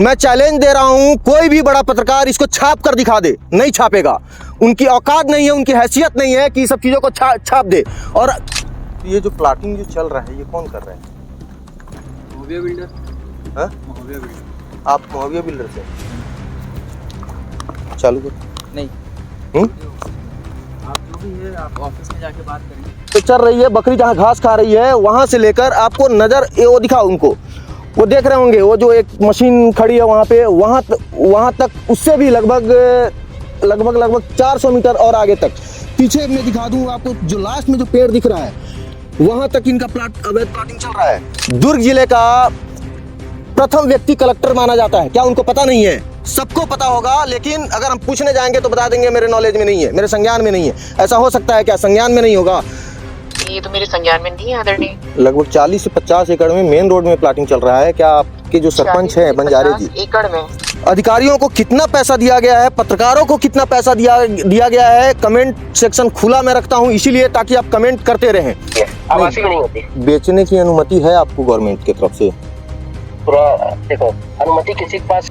मैं चैलेंज दे रहा हूं, कोई भी बड़ा पत्रकार इसको छाप कर दिखा दे, नहीं छापेगा। उनकी औकात नहीं है, उनकी हैसियत नहीं है कि सब चीज़ों को छाप दे। और ये जो प्लाटिंग जो चल रहा है, ये कौन कर रहा है? महोबिया बिल्डर। हाँ, महोबिया बिल्डर। आप महोबिया बिल्डर से चालू कर? नहीं। आप जो भी है, आप ऑफिस में जाके बात करेंगे। तो चल रही है बकरी जहाँ घास खा रही है, वहाँ से लेकर आपको नज़र वो दिखाओ उनको, वो देख रहे होंगे, वो जो एक मशीन खड़ी है वहाँ पे, वहाँ तक उससे भी लगभग 400 मीटर और आगे तक। पीछे मैं दिखा दूँ आपको, जो लास्ट में जो पेड़ दिख रहा है, वहाँ तक इनका अवैध प्लाटिंग चल रहा है। दुर्ग जिले का प्रथम व्यक्ति कलेक्टर माना जाता है, क्या उनको पता नहीं है? सबको पता होगा, लेकिन अगर हम पूछने जाएंगे तो बता देंगे मेरे नॉलेज में नहीं है, मेरे संज्ञान में नहीं है। ऐसा हो सकता है क्या? संज्ञान में नहीं होगा? ये तो मेरे संज्ञान में नहीं है आदरणीय। लगभग 40 से 50 एकड़ में मेन रोड में प्लाटिंग चल रहा है। क्या आपके जो सरपंच हैं बंजारे जी, एकड़ में अधिकारियों को कितना पैसा दिया गया है, पत्रकारों को कितना पैसा दिया गया है? कमेंट सेक्शन खुला मैं रखता हूं इसीलिए ताकि आप कमेंट करते रहें। आवासी में नहीं होती। बेचने की अनुमति है आपको गवर्नमेंट की तरफ से? पूरा देखो, अनुमति किसी के पास।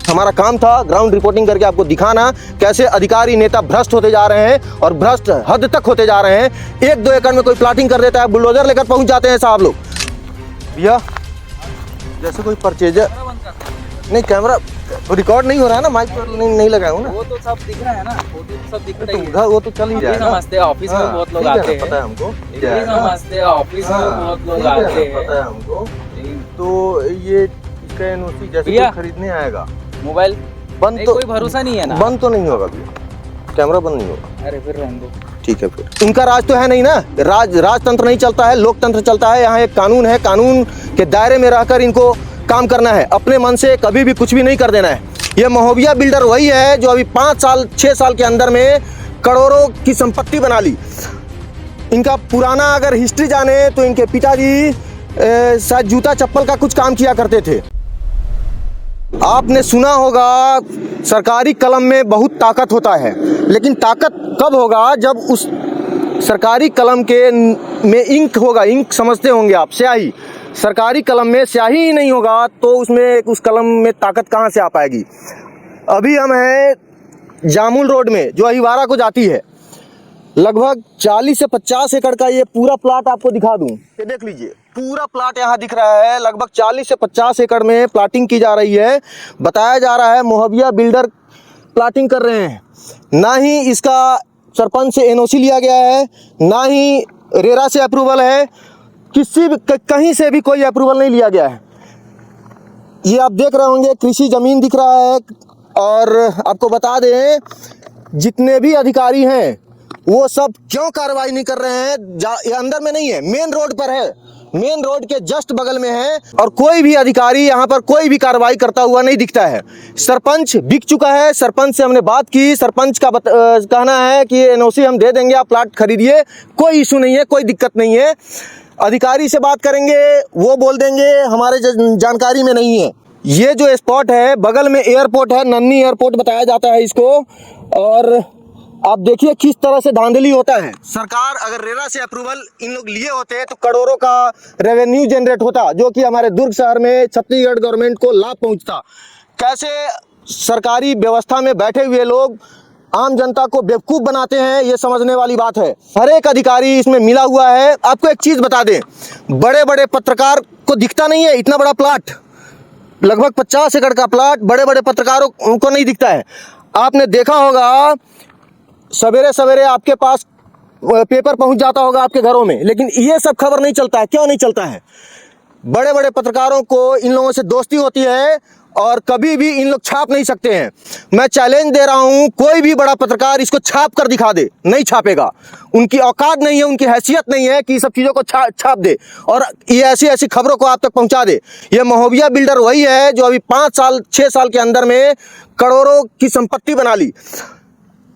हमारा काम था ग्राउंड रिपोर्टिंग करके आपको दिखाना कैसे अधिकारी नेता भ्रष्ट होते जा रहे हैं और भ्रष्ट हद तक होते जा रहे हैं। 1-2 एकड़ में कोई प्लाटिंग कर देता है, बुलडोजर लेकर पहुंच जाते हैं साहब लोग। भैया जैसे कोई परचेजर नहीं, कैमरा रिकॉर्ड नहीं हो रहा है ना, माइक पर नहीं लगाया हूँ ना। वो तो सब दिख रहा है ना, फोटो तो सब दिख रही है। वो तो चल ही जाएगा। समझते हैं ऑफिस में बहुत लोग आते हैं, पता है हमको। समझते हैं ऑफिस में बहुत लोग आते हैं, पता है हमको। तो ये इसका एनओसी जैसे कोई खरीदने आएगा, मोबाइल बंद तो कोई भरोसा नहीं है ना, बंद तो नहीं होगा भैया, कैमरा बंद नहीं होगा। अरे फिर रहने दो, ठीक है। फिर उनका राज तो है नहीं ना, राजतंत्र नहीं चलता है, लोकतंत्र चलता है। यहाँ एक कानून है, कानून के दायरे में रहकर इनको काम करना है, अपने मन से कभी भी कुछ भी नहीं कर देना है। ये महोबिया बिल्डर वही है जो अभी 5-6 साल के अंदर में करोड़ों की संपत्ति बना ली। इनका पुराना अगर हिस्ट्री जाने तो इनके पिताजी शायद जूता चप्पल का कुछ काम किया करते थे। आपने सुना होगा सरकारी कलम में बहुत ताकत होता है, लेकिन ताकत कब होगा? जब उस सरकारी कलम के में इंक होगा, इंक समझते होंगे आप, स्याही। सरकारी कलम में स्याही ही नहीं होगा तो उसमें उस कलम में ताकत कहाँ से आ पाएगी? अभी हम हैं जामुल रोड में जो अहिवारा को जाती है, लगभग 40 से 50 एकड़ का ये पूरा प्लाट आपको दिखा दूं, ये देख लीजिए, पूरा प्लाट यहाँ दिख रहा है। लगभग 40 से 50 एकड़ में प्लाटिंग की जा रही है। बताया जा रहा है महोबिया बिल्डर प्लाटिंग कर रहे हैं। ना ही इसका सरपंच से एनओसी लिया गया है, ना ही रेरा से अप्रूवल है, किसी भी कहीं से भी कोई अप्रूवल नहीं लिया गया है। ये आप देख रहे होंगे कृषि जमीन दिख रहा है। और आपको बता दें, जितने भी अधिकारी हैं वो सब क्यों कार्रवाई नहीं कर रहे हैं? ये अंदर में नहीं है, मेन रोड पर है, मेन रोड के जस्ट बगल में है, और कोई भी अधिकारी यहाँ पर कोई भी कार्रवाई करता हुआ नहीं दिखता है। सरपंच बिक चुका है, सरपंच से हमने बात की, सरपंच का कहना है कि एनओसी हम दे देंगे, आप प्लाट खरीदिए, कोई इशू नहीं है, कोई दिक्कत नहीं है। अधिकारी से बात करेंगे, वो बोल देंगे हमारे जानकारी में नहीं है। ये जो स्पॉट है बगल में एयरपोर्ट है, नन्ही एयरपोर्ट बताया जाता है इसको। और आप देखिए किस तरह से धांधली होता है। सरकार अगर रेरा से अप्रूवल इन लोग लिए होते तो करोड़ों का रेवेन्यू जनरेट होता, जो कि हमारे दुर्ग शहर में छत्तीसगढ़ गवर्नमेंट को लाभ पहुंचता। कैसे सरकारी व्यवस्था में बैठे हुए लोग आम जनता को बेवकूफ़ बनाते हैं, ये समझने वाली बात है। हर एक अधिकारी इसमें मिला हुआ है। आपको एक चीज़ बता दें, बड़े बड़े पत्रकार को दिखता नहीं है इतना बड़ा प्लाट, लगभग 50 एकड़ का प्लाट बड़े बड़े पत्रकारों को नहीं दिखता है। आपने देखा होगा सवेरे सवेरे आपके पास पेपर पहुंच जाता होगा आपके घरों में, लेकिन ये सब खबर नहीं चलता है। क्यों नहीं चलता है? बड़े बड़े पत्रकारों को इन लोगों से दोस्ती होती है और कभी भी इन लोग छाप नहीं सकते हैं। मैं चैलेंज दे रहा हूं, कोई भी बड़ा पत्रकार इसको छाप कर दिखा दे, नहीं छापेगा। उनकी औकात नहीं है, उनकी हैसियत नहीं है कि सब चीज़ों को छाप दे और ये ऐसी ऐसी खबरों को आप तक पहुंचा दे। ये महोबिया बिल्डर वही है जो अभी 5-6 साल के अंदर में करोड़ों की संपत्ति बना ली।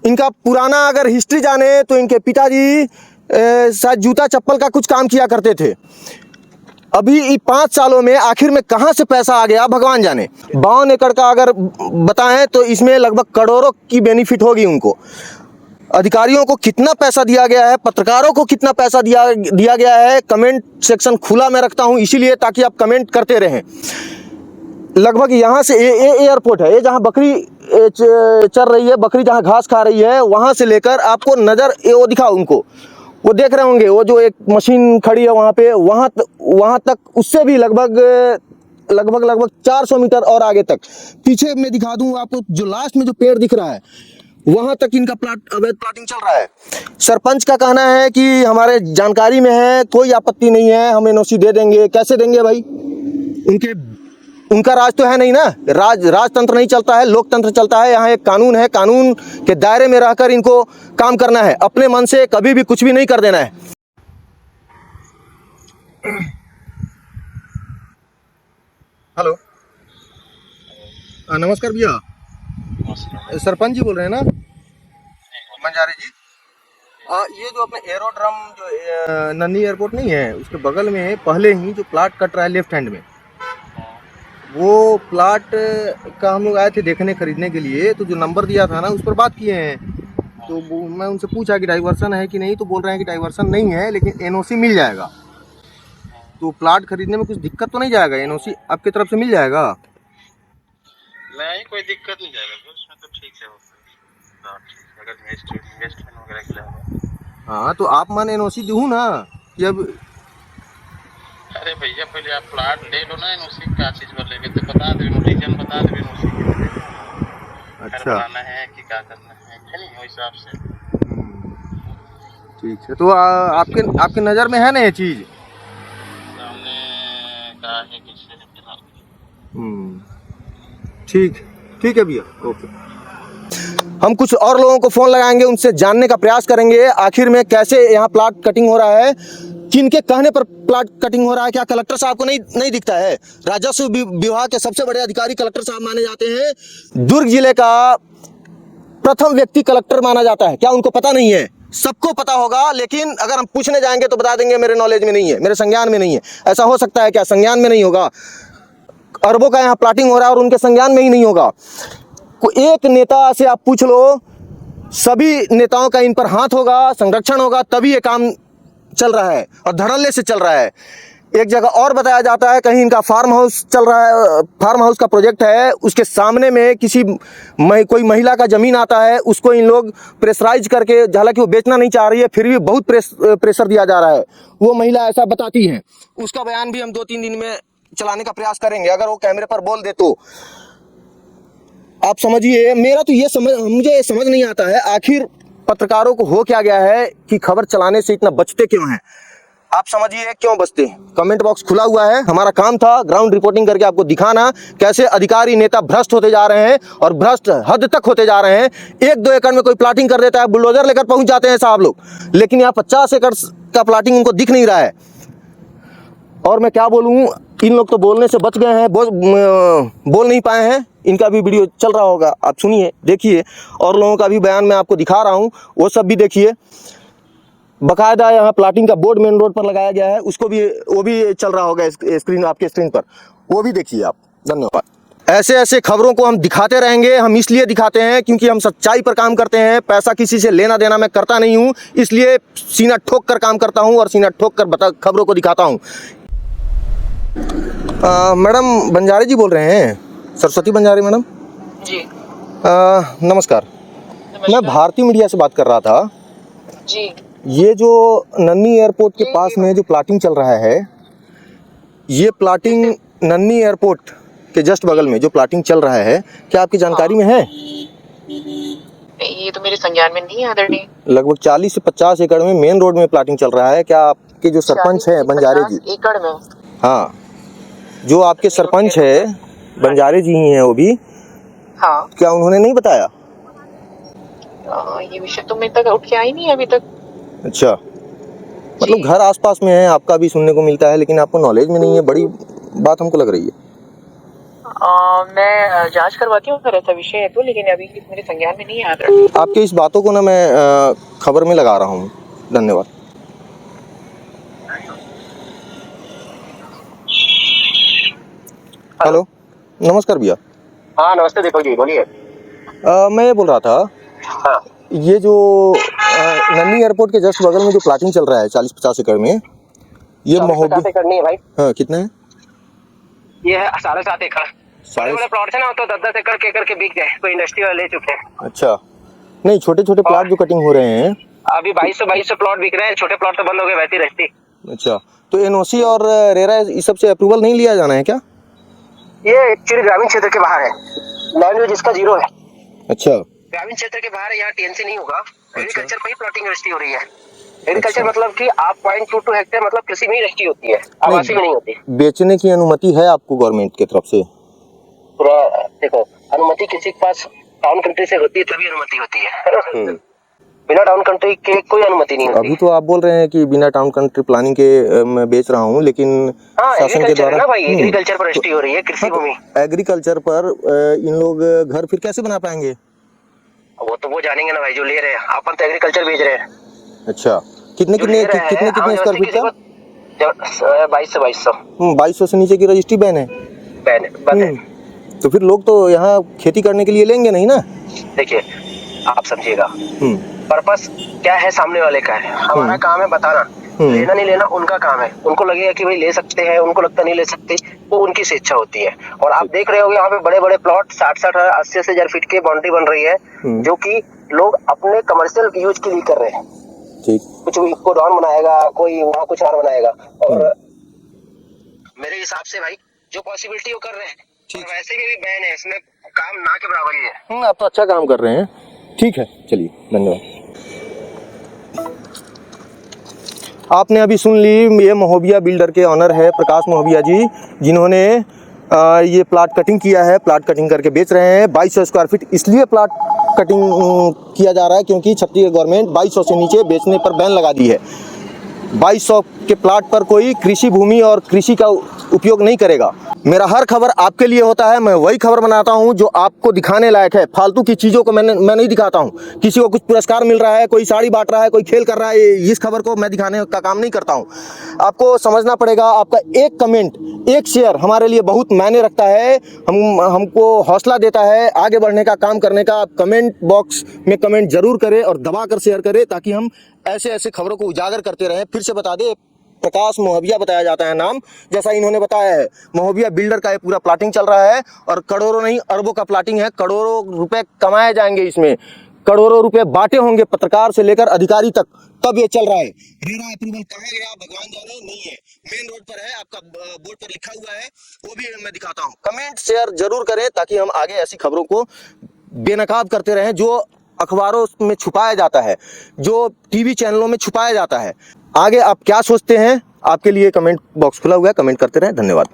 इनका पुराना अगर हिस्ट्री जाने तो इनके पिताजी शायद जूता चप्पल का कुछ काम किया करते थे। अभी 5 सालों में आखिर में कहाँ से पैसा आ गया भगवान जाने। 52 एकड़ का अगर बताएं तो इसमें लगभग करोड़ों की बेनिफिट होगी उनको। अधिकारियों को कितना पैसा दिया गया है, पत्रकारों को कितना पैसा दिया गया है, कमेंट सेक्शन खुला मैं रखता हूं इसीलिए ताकि आप कमेंट करते रहें। लगभग यहाँ से एयरपोर्ट है, ये जहाँ बकरी चर रही है, बकरी जहाँ घास खा रही है, वहाँ से लेकर आपको नज़र वो दिखा उनको, वो देख रहे होंगे वो जो एक मशीन खड़ी है वहाँ पे, वहाँ तक उससे भी लगभग 400 मीटर और आगे तक। पीछे मैं दिखा दूँ आपको, जो लास्ट में जो पेड़ दिख रहा है वहाँ तक इनका अवैध प्लाटिंग चल रहा है। सरपंच का कहना है कि हमारे जानकारी में है, कोई आपत्ति नहीं है, हम एनओसी दे देंगे। कैसे देंगे भाई, उनका राज तो है नहीं ना, राजतंत्र नहीं चलता है, लोकतंत्र चलता है। यहाँ एक कानून है, कानून के दायरे में रहकर इनको काम करना है, अपने मन से कभी भी कुछ भी नहीं कर देना है। हेलो, नमस्कार भैया, सरपंच जी बोल रहे हैं ना, बंजारे जी। ये जो अपने एरोड्रम जो नन्ही एयरपोर्ट नहीं है, उसके बगल में पहले ही जो प्लाट कट रहा है लेफ्ट हैंड में, वो प्लाट का हम लोग आए थे देखने खरीदने के लिए, तो जो नंबर दिया था ना उस पर बात किए हैं। तो मैं उनसे पूछा कि डाइवर्सन है कि नहीं, तो बोल रहे हैं कि डाइवर्सन नहीं है, लेकिन एनओसी मिल जाएगा। तो प्लाट खरीदने में कुछ दिक्कत तो नहीं जाएगा, एनओसी आपकी तरफ से मिल जाएगा? नहीं, कोई दिक्कत नहीं जाएगा, उसमें तो ठीक है, अगर इन्वेस्टमेंट वगैरह के लिए। हाँ, तो आप मन एनओसी दूँ ना कि अब? अरे भैया, पहले आप प्लाट ले लो ना, एनओसी क्या चीज पर लेंगे तो बता दे, रीजन बता दे एनओसी के लिए। अच्छा, बनाना है कि क्या करना है नहीं, उस हिसाब से। ठीक है, तो आपके नज़र में है ना ये चीज़? सामने कहा है कि ठीक है भैया, ओके। हम कुछ और लोगों को फ़ोन लगाएंगे, उनसे जानने का प्रयास करेंगे आखिर में कैसे यहाँ प्लाट कटिंग हो रहा है, किनके कहने पर प्लाट कटिंग हो रहा है। क्या कलेक्टर साहब को नहीं दिखता है? राजस्व विभाग के सबसे बड़े अधिकारी कलेक्टर साहब माने जाते हैं, दुर्ग जिले का प्रथम व्यक्ति कलेक्टर माना जाता है। क्या उनको पता नहीं है? सबको पता होगा, लेकिन अगर हम पूछने जाएंगे तो बता देंगे मेरे नॉलेज में नहीं है, मेरे संज्ञान में नहीं है। ऐसा हो सकता है क्या? संज्ञान में नहीं होगा? अरबों का यहाँ प्लाटिंग हो रहा है और उनके संज्ञान में ही नहीं होगा। एक नेता से आप पूछ लो, सभी नेताओं का इन पर हाथ होगा, संरक्षण होगा, तभी ये काम चल रहा है और धड़ल्ले से चल रहा है। एक जगह और बताया जाता है, कहीं इनका फार्म हाउस चल रहा है, फार्म हाउस का प्रोजेक्ट है, उसके सामने में कोई महिला का ज़मीन आता है, उसको इन लोग प्रेशराइज करके, हालांकि वो बेचना नहीं चाह रही है, फिर भी बहुत प्रेशर दिया जा रहा है। वो महिला ऐसा बताती है, उसका बयान भी हम 2-3 दिन में चलाने का प्रयास करेंगे, अगर वो कैमरे पर बोल दे तो। आप समझिए, मेरा तो मुझे समझ नहीं आता है, आखिर पत्रकारों को हो क्या गया है कि खबर चलाने से इतना बचते क्यों हैं? आप समझिए क्यों बचते हैं। कमेंट बॉक्स खुला हुआ है, हमारा काम था ग्राउंड रिपोर्टिंग करके आपको दिखाना कैसे अधिकारी नेता भ्रष्ट होते जा रहे हैं और भ्रष्ट हद तक होते जा रहे हैं। 1-2 एकड़ में कोई प्लाटिंग कर देता है, बुलडोजर लेकर पहुंच जाते हैं साहब लोग, लेकिन यहाँ 50 एकड़ का प्लाटिंग उनको दिख नहीं रहा है। और मैं क्या बोलूँ, इन लोग तो बोलने से बच गए हैं, बोल नहीं पाए हैं। इनका भी वीडियो चल रहा होगा, आप सुनिए, देखिए, और लोगों का भी बयान मैं आपको दिखा रहा हूँ, वो सब भी देखिए। बकायदा यहाँ प्लाटिंग का बोर्ड मेन रोड पर लगाया गया है, वो भी चल रहा होगा स्क्रीन, आपके स्क्रीन पर, वो भी देखिए आप। धन्यवाद। ऐसे खबरों को हम दिखाते रहेंगे। हम इसलिए दिखाते हैं क्योंकि हम सच्चाई पर काम करते हैं, पैसा किसी से लेना देना मैं करता नहीं हूँ, इसलिए सीना ठोक कर काम करता हूँ और सीना ठोक कर खबरों को दिखाता हूँ। मैडम बंजारे जी बोल रहे हैं, सरस्वती बंजारे मैडम जी। नमस्कार। मैं भारतीय मीडिया से बात कर रहा था जी। ये जो नन्ही एयरपोर्ट के पास में जो प्लाटिंग चल रहा है, ये प्लाटिंग नन्ही एयरपोर्ट के जस्ट बगल में जो प्लाटिंग चल रहा है, क्या आपकी जानकारी में है? ये तो मेरे संज्ञान में नहीं है आदरणीय। लगभग 40 से 50 एकड़ में मेन रोड में प्लाटिंग चल रहा है। क्या आपके जो सरपंच है बंजारे जी, एकड़ में? हाँ, जो आपके सरपंच है बंजारे जी ही हैं वो भी, हाँ, क्या उन्होंने नहीं बताया? ये विषय तो मेरे तक उठ के आई नहीं है अभी तक। अच्छा, मतलब घर आसपास में है, आपका भी सुनने को मिलता है, लेकिन आपको नॉलेज में नहीं है, बड़ी बात हमको लग रही है। मैं जांच करवाती हूँ अगर ऐसा विषय है तो, लेकिन अभी मेरे संज्ञान में नहीं आ रहा। आपकी इस बातों को ना मैं खबर में लगा रहा हूँ। धन्यवाद। हेलो, नमस्कार भैया। हाँ नमस्ते दीपक जी, बोलिए। मैं ये बोल रहा था, हाँ। ये जो नन्ही एयरपोर्ट के जस्ट बगल में जो प्लाटिंग चल रहा है 40-50 एकड़ में, ये महोबिया 50 एकड़ नहीं है भाई, हाँ कितना है? ये है 7.5 एकड़। बड़े बड़े प्लॉट है ना, तो 10-10 एकड़ के करके बिक गए, कोई इंडस्ट्री वाले ले चुके हैं। अच्छा, नहीं छोटे छोटे प्लाट जो कटिंग हो रहे हैं अभी 2200 प्लॉट बिक रहे हैं, छोटे प्लॉट तो बंद हो गए वैसी रहती। अच्छा, तो एनओसी और रेरा इस सब से अप्रूवल नहीं लिया जाना है क्या? ये एक्चुअली ग्रामीण क्षेत्र के बाहर है, लैंड यूज इसका 0 है। अच्छा, ग्रामीण क्षेत्र के बाहर है, यहाँ टीएनसी नहीं होगा। एग्रीकल्चर पर ही प्लॉटिंग रजिस्ट्री हो रही है। एग्रीकल्चर मतलब कि आप 0.22 हेक्टेयर मतलब कृषि में ही रजिस्ट्री होती है, आवासी में नहीं होती। बेचने की अनुमति है आपको गवर्नमेंट की तरफ से? पूरा देखो, अनुमति किसी के पास टाउन कंट्री से होती है तभी अनुमति होती है। बिना टाउन कंट्री के कोई अनुमति नहीं होती। अभी तो आप बोल रहे हैं कि बिना टाउन कंट्री प्लानिंग के मैं बेच रहा हूँ, लेकिन शासन के द्वारा भाई एग्रीकल्चर पर रजिस्ट्री हो रही है, कृषि भूमि। एग्रीकल्चर पर इन लोग घर फिर कैसे बना पाएंगे? वो तो वो जानेंगे ना भाई, जो ले रहे हैं। अपन तो एग्रीकल्चर बेच रहे हैं। अच्छा, कितने स्क्वायर फीट का? 2200 से नीचे की रजिस्ट्री बैन है? बंद है। तो फिर लोग तो यहाँ खेती करने के लिए लेंगे नहीं ना? देखिए आप समझिएगा, पर्पस क्या है सामने वाले का है, हमारा काम है बताना। लेना नहीं लेना उनका काम है। उनको लगेगा कि भाई ले सकते हैं, उनको लगता नहीं ले सकते, वो उनकी स्वेच्छा होती है। और आप देख रहे होगे यहाँ पे बड़े बड़े प्लॉट 60-60 80 हजार फीट के बाउंड्री बन रही है, जो कि लोग अपने कमर्शियल यूज के लिए कर रहे हैं। ठीक, कुछ गोडाउन बनाएगा, कोई वहाँ कुछ और बनाएगा। और मेरे हिसाब से भाई जो पॉसिबिलिटी वो कर रहे हैं, वैसे भी बैन है, इसमें काम ना के बराबर ही है। आप तो अच्छा काम कर रहे हैं। ठीक है, चलिए धन्यवाद। आपने अभी सुन ली, ये महोबिया बिल्डर के ऑनर है प्रकाश महोबिया जी, जिन्होंने ये प्लाट कटिंग किया है, प्लाट कटिंग करके बेच रहे हैं। 2200 स्क्वायर फीट इसलिए प्लाट कटिंग किया जा रहा है क्योंकि छत्तीसगढ़ गवर्नमेंट 2200 से नीचे बेचने पर बैन लगा दी है। 2200 के प्लाट पर कोई कृषि भूमि और कृषि का उपयोग नहीं करेगा। मेरा हर खबर आपके लिए होता है, मैं वही खबर बनाता हूं जो आपको दिखाने लायक है। फालतू की चीज़ों को मैं नहीं दिखाता हूं। किसी को कुछ पुरस्कार मिल रहा है, कोई साड़ी बांट रहा है, कोई खेल कर रहा है, इस खबर को मैं दिखाने का काम नहीं करता हूं। आपको समझना पड़ेगा, आपका एक कमेंट, एक शेयर हमारे लिए बहुत मायने रखता है, हमको हौसला देता है आगे बढ़ने का, काम करने का। आप कमेंट बॉक्स में कमेंट जरूर करें और दबा कर शेयर करें, ताकि हम ऐसे खबरों को उजागर करते रहें। फिर से बता दें, प्रकाश महोबिया बताया जाता है नाम, जैसा इन्होंने बताया है। महोबिया बिल्डर का ये पूरा प्लाटिंग चल रहा है और करोड़ों नहीं अरबों का प्लाटिंग है। करोड़ों रुपए कमाए जाएंगे इसमें, करोड़ों रुपए बांटे होंगे पत्रकार से लेकर अधिकारी तक, तब ये चल रहा है। रेरा अप्रूवल कहाँ गया भगवान जाने, नहीं है। मेन रोड पर है, आपका बोर्ड पर लिखा हुआ है, वो भी मैं दिखाता हूँ। कमेंट शेयर जरूर करें ताकि हम आगे ऐसी खबरों को बेनकाब करते रहें, जो अखबारों में छुपाया जाता है, जो टीवी चैनलों में छुपाया जाता है। आगे आप क्या सोचते हैं, आपके लिए कमेंट बॉक्स खुला हुआ है, कमेंट करते रहें। धन्यवाद।